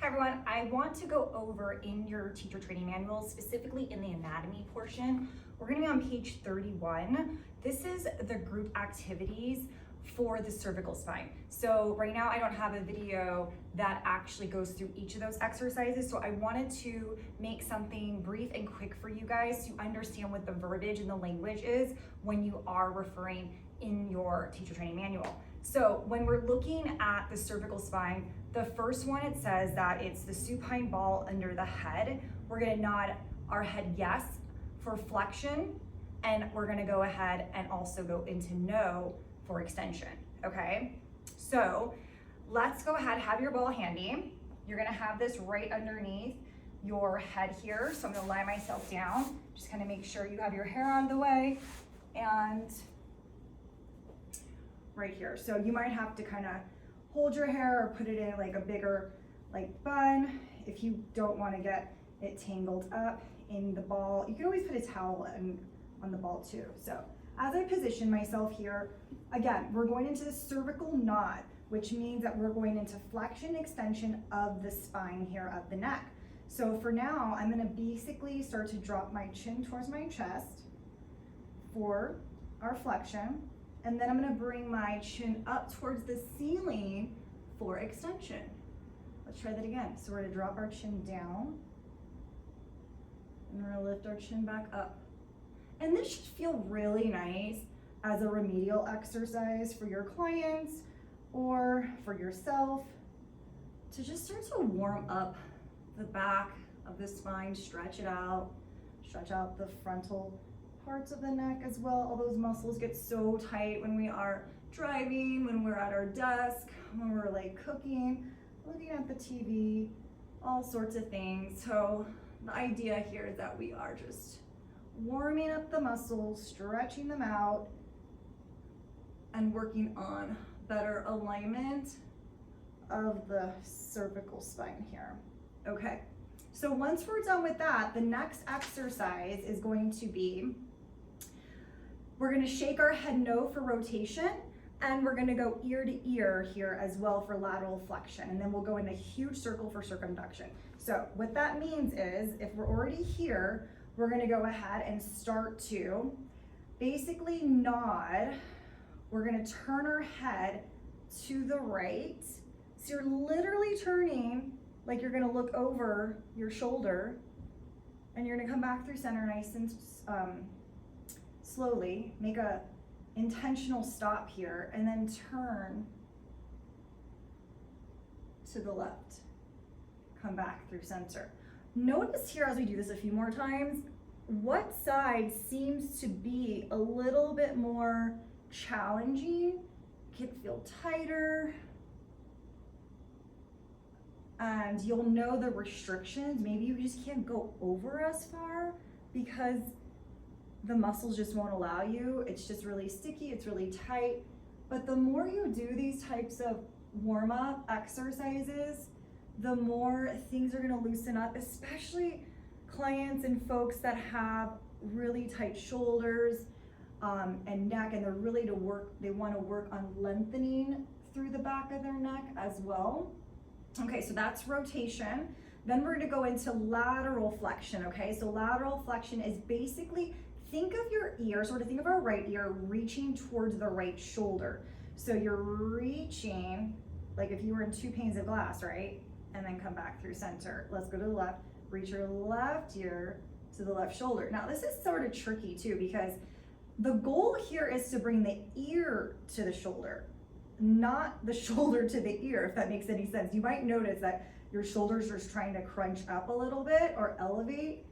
Hi everyone, I want to go over in your teacher training manual, specifically in the anatomy portion. We're going to be on page 31. This is the group activities for the cervical spine. So right now I don't have a video that actually goes through each of those exercises, so I wanted to make something brief and quick for you guys to understand what the verbiage and the language is when you are referring in your teacher training manual. So when we're looking at the cervical spine, the first one, it says that it's the supine ball under the head. We're gonna nod our head yes for flexion, and we're gonna go ahead and also go into no for extension, okay? So let's go ahead, have your ball handy. You're gonna have this right underneath your head here. So I'm gonna lie myself down, just kind of make sure you have your hair out of the way, and right here. So you might have to kind of hold your hair or put it in like a bigger bun if you don't want to get it tangled up in the ball. You can always put a towel on the ball too. So as I position myself here, again, we're going into the cervical nod, which means that we're going into flexion extension of the spine here of the neck. So for now, I'm going to basically start to drop my chin towards my chest for our flexion. And then I'm gonna bring my chin up towards the ceiling for extension. Let's try that again. So we're gonna drop our chin down, and we're gonna lift our chin back up. And this should feel really nice as a remedial exercise for your clients or for yourself to just start to warm up the back of the spine, stretch out the frontal parts of the neck as well. All those muscles get so tight when we are driving, when we're at our desk, when we're cooking, looking at the TV, all sorts of things. So the idea here is that we are just warming up the muscles, stretching them out, and working on better alignment of the cervical spine here. Okay, so once we're done with that, the next exercise is going to be, we're gonna shake our head no for rotation, and we're gonna go ear to ear here as well for lateral flexion, and then we'll go in a huge circle for circumduction. So what that means is, if we're already here, we're gonna go ahead and start to basically nod. We're gonna turn our head to the right. So you're literally turning like you're gonna look over your shoulder, and you're gonna come back through center nice and slowly, make a intentional stop here, and then turn to the left. Come back through center. Notice here as we do this a few more times, what side seems to be a little bit more challenging, can feel tighter, and you'll know the restrictions. Maybe you just can't go over as far because the muscles just won't allow you. It's just really sticky, it's really tight. But the more you do these types of warm-up exercises, the more things are gonna loosen up, especially clients and folks that have really tight shoulders and neck, and they wanna work on lengthening through the back of their neck as well. Okay, so that's rotation. Then we're gonna go into lateral flexion, okay? So lateral flexion is basically, think of your ear, sort of think of our right ear reaching towards the right shoulder. So you're reaching, like if you were in 2 panes of glass, right? And then come back through center. Let's go to the left, reach your left ear to the left shoulder. Now this is sort of tricky too, because the goal here is to bring the ear to the shoulder, not the shoulder to the ear, if that makes any sense. You might notice that your shoulders are just trying to crunch up a little bit or elevate.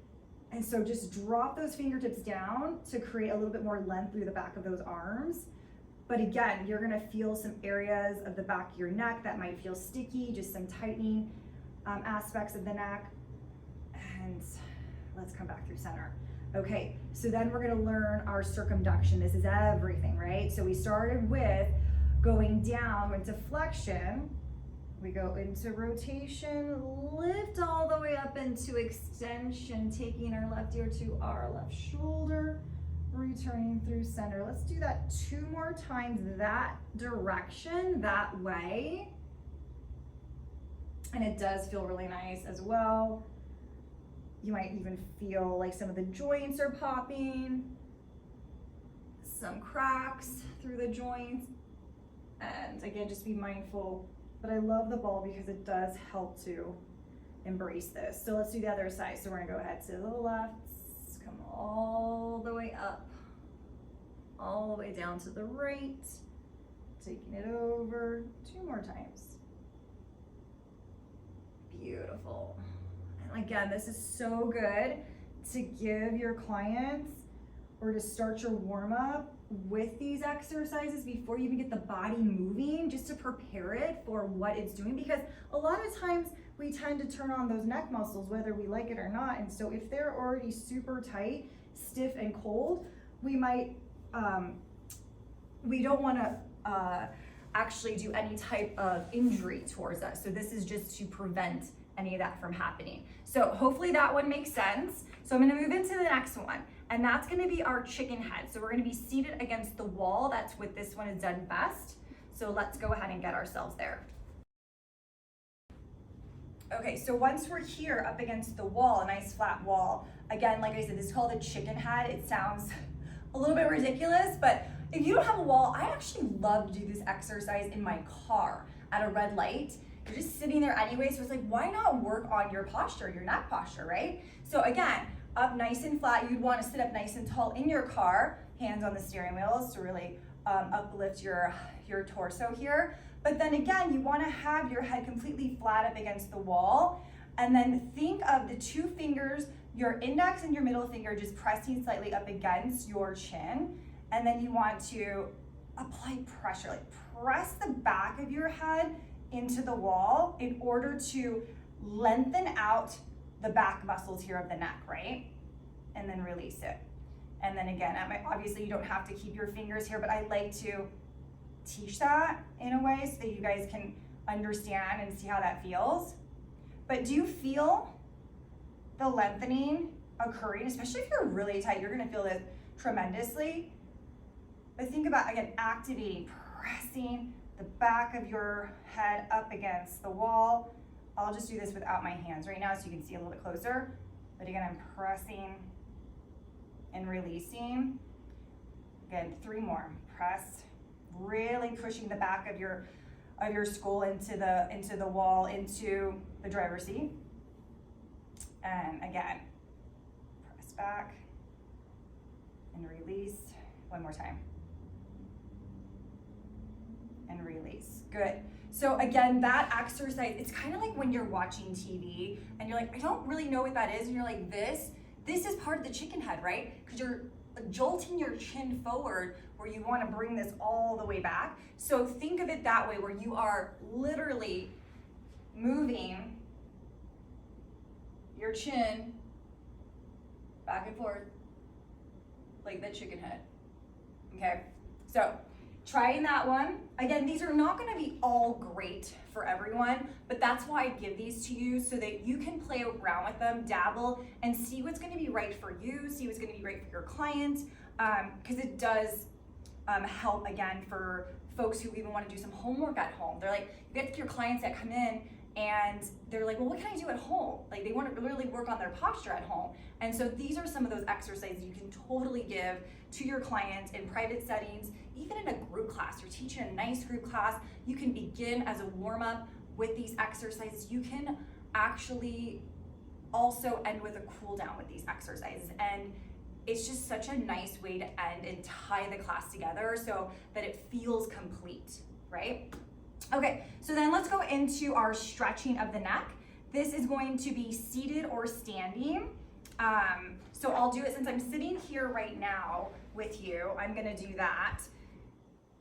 And so just drop those fingertips down to create a little bit more length through the back of those arms. But again, you're gonna feel some areas of the back of your neck that might feel sticky, just some tightening aspects of the neck. And let's come back through center. Okay, so then we're gonna learn our circumduction. This is everything, right? So we started with going down into flexion. We go into rotation, lift all the way up into extension, taking our left ear to our left shoulder, returning through center. Let's do that 2 more times that direction, that way. And it does feel really nice as well. You might even feel like some of the joints are popping, some cracks through the joints. And again, just be mindful. But I love the ball because it does help to embrace this. So let's do the other side. So we're gonna go ahead to the left, come all the way up, all the way down to the right, taking it over 2 more times. Beautiful. And again, this is so good to give your clients or to start your warm up with these exercises before you even get the body moving, just to prepare it for what it's doing. Because a lot of times we tend to turn on those neck muscles whether we like it or not. And so if they're already super tight, stiff and cold, we might, we don't wanna actually do any type of injury towards us. So this is just to prevent any of that from happening. So hopefully that one makes sense. So I'm gonna move into the next one, and that's gonna be our chicken head. So we're gonna be seated against the wall. That's what this one is done best. So let's go ahead and get ourselves there. Okay, so once we're here up against the wall, a nice flat wall, again, like I said, this is called a chicken head. It sounds a little bit ridiculous, but if you don't have a wall, I actually love to do this exercise in my car at a red light. You're just sitting there anyway, so it's like, why not work on your posture, your neck posture, right? So again, up nice and flat, you'd want to sit up nice and tall in your car, hands on the steering wheels to really uplift your torso here. But then again, you want to have your head completely flat up against the wall, and then think of the 2 fingers, your index and your middle finger just pressing slightly up against your chin, and then you want to apply pressure, like press the back of your head into the wall in order to lengthen out the back muscles here of the neck, right? And then release it. And then again, obviously you don't have to keep your fingers here, but I like to teach that in a way so that you guys can understand and see how that feels. But do you feel the lengthening occurring? Especially if you're really tight, you're gonna feel this tremendously. But think about, again, activating, pressing the back of your head up against the wall. I'll just do this without my hands right now so you can see a little bit closer. But again, I'm pressing and releasing. Again, 3 more. Press, really pushing the back of your skull into the wall, into the driver's seat. And again, press back and release. 1 more time. And release. Good. So again, that exercise, it's kind of like when you're watching TV and you're like, I don't really know what that is. And you're like, this is part of the chicken head, right? Because you're jolting your chin forward where you want to bring this all the way back. So think of it that way, where you are literally moving your chin back and forth like the chicken head. Okay, so trying that one. Again, these are not gonna be all great for everyone, but that's why I give these to you so that you can play around with them, dabble, and see what's gonna be right for you, see what's gonna be right for your client, because it does help, again, for folks who even wanna do some homework at home. They're like, you get your clients that come in and they're like, well, what can I do at home? Like, they want to really work on their posture at home. And so these are some of those exercises you can totally give to your clients in private settings, even in a group class. You're teaching a nice group class, you can begin as a warm-up with these exercises. You can actually also end with a cool down with these exercises. And it's just such a nice way to end and tie the class together so that it feels complete, right? Okay, so then let's go into our stretching of the neck. This is going to be seated or standing. So I'll do it since I'm sitting here right now with you. I'm gonna do that.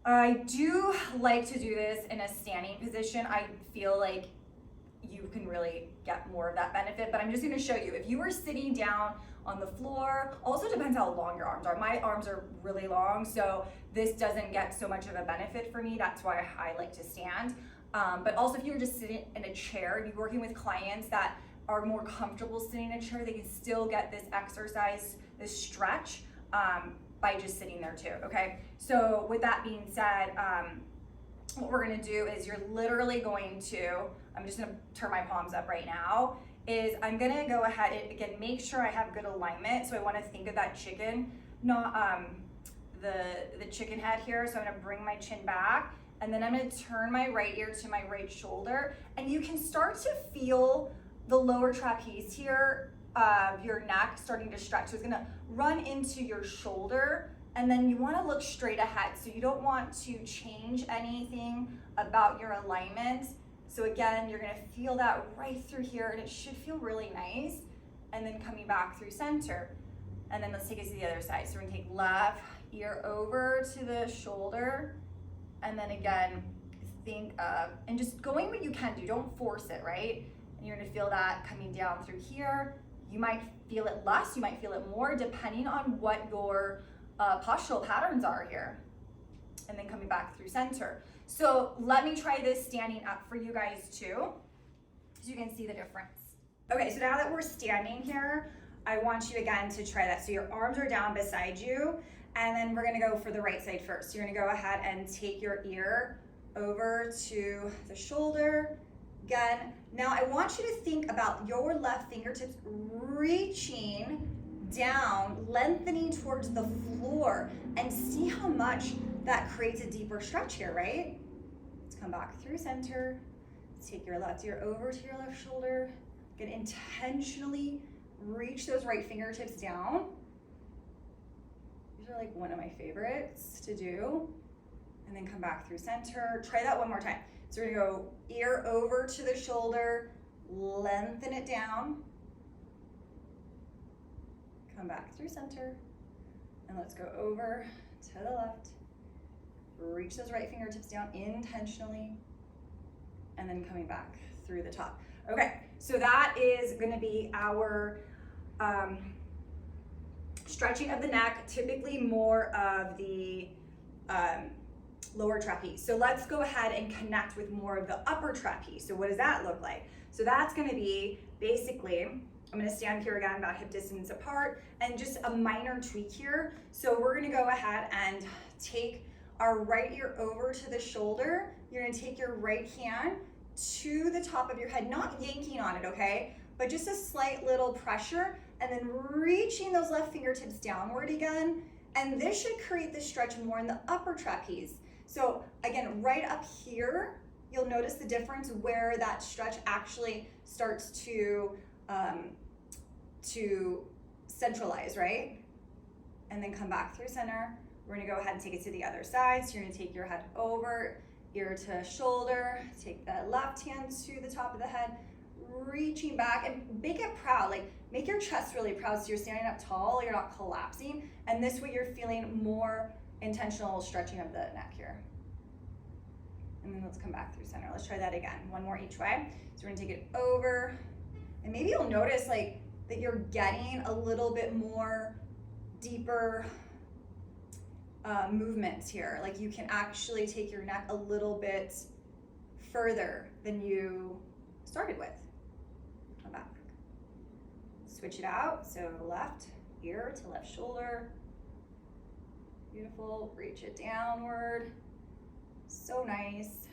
I do like to do this in a standing position. I feel like you can really get more of that benefit, but I'm just gonna show you. If you were sitting down on the floor, also depends how long your arms are. My arms are really long, so this doesn't get so much of a benefit for me. That's why I like to stand. But also if you were just sitting in a chair, if you're working with clients that are more comfortable sitting in a chair, they can still get this exercise, this stretch, by just sitting there too, okay? So with that being said, what we're gonna do is you're literally going to, I'm just gonna turn my palms up right now, is I'm gonna go ahead and again, make sure I have good alignment. So I wanna think of that chicken, not the chicken head here. So I'm gonna bring my chin back, and then I'm gonna turn my right ear to my right shoulder. And you can start to feel the lower trapeze here of your neck starting to stretch. So it's gonna run into your shoulder, and then you wanna look straight ahead. So you don't want to change anything about your alignment. So again, you're gonna feel that right through here, and it should feel really nice. And then coming back through center. And then let's take it to the other side. So we're gonna take left ear over to the shoulder, and then again, think of, and just going what you can do, don't force it, right? And you're gonna feel that coming down through here. You might feel it less, you might feel it more, depending on what your postural patterns are here. And then coming back through center. So let me try this standing up for you guys too, so you can see the difference. Okay, so now that we're standing here, I want you again to try that. So your arms are down beside you, and then we're gonna go for the right side first. So you're gonna go ahead and take your ear over to the shoulder. Again, now I want you to think about your left fingertips reaching down, lengthening towards the floor, and see how much that creates a deeper stretch here, right? Let's come back through center. Take your left ear over to your left shoulder. Again, intentionally reach those right fingertips down. These are like one of my favorites to do. And then come back through center. Try that one more time. So we're gonna go ear over to the shoulder, lengthen it down. Come back through center. And let's go over to the left. Reach those right fingertips down intentionally. And then coming back through the top. Okay, so that is gonna be our stretching of the neck, typically more of the lower trapeze. So let's go ahead and connect with more of the upper trapeze. So what does that look like? So that's gonna be basically, I'm gonna stand here again about hip distance apart, and just a minor tweak here. So we're gonna go ahead and take our right ear over to the shoulder. You're gonna take your right hand to the top of your head, not yanking on it, okay? But just a slight little pressure, and then reaching those left fingertips downward again. And this should create the stretch more in the upper trapeze. So again, right up here, you'll notice the difference where that stretch actually starts to centralize, right? And then come back through center. We're gonna go ahead and take it to the other side. So you're gonna take your head over, ear to shoulder, take that left hand to the top of the head, reaching back, and make it proud, like make your chest really proud so you're standing up tall, you're not collapsing, and this way you're feeling more intentional stretching of the neck here. And then let's come back through center. Let's try that again, one more each way. So we're gonna take it over, and maybe you'll notice like that you're getting a little bit more deeper movements here. Like you can actually take your neck a little bit further than you started with. Come back. Switch it out. So left ear to left shoulder. Beautiful. Reach it downward. So nice.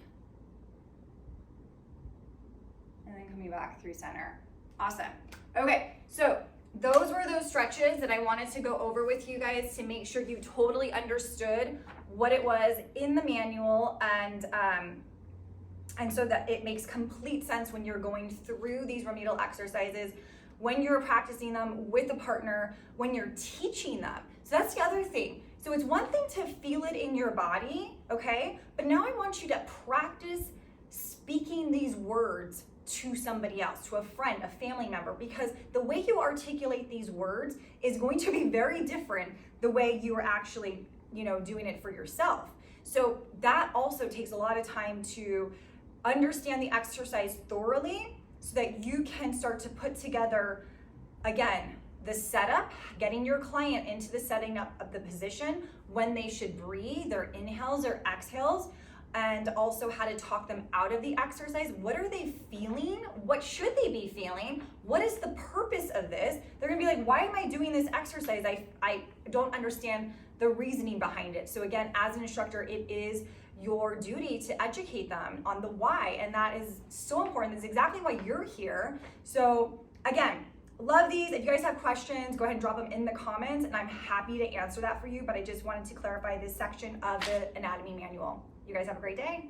And then coming back through center. Awesome. Okay, so those were those stretches that I wanted to go over with you guys to make sure you totally understood what it was in the manual, and so that it makes complete sense when you're going through these remedial exercises, when you're practicing them with a partner, when you're teaching them. So that's the other thing. So it's one thing to feel it in your body, okay? But now I want you to practice speaking these words to somebody else, to a friend, a family member, because the way you articulate these words is going to be very different the way you are actually, doing it for yourself. So that also takes a lot of time to understand the exercise thoroughly so that you can start to put together, again, the setup, getting your client into the setting up of the position, when they should breathe, their inhales or exhales, and also how to talk them out of the exercise. What are they feeling? What should they be feeling? What is the purpose of this? They're gonna be like, why am I doing this exercise? I don't understand the reasoning behind it. So again, as an instructor, it is your duty to educate them on the why, and that is so important. That's exactly why you're here. So again, love these. If you guys have questions, go ahead and drop them in the comments, and I'm happy to answer that for you, but I just wanted to clarify this section of the anatomy manual. You guys have a great day.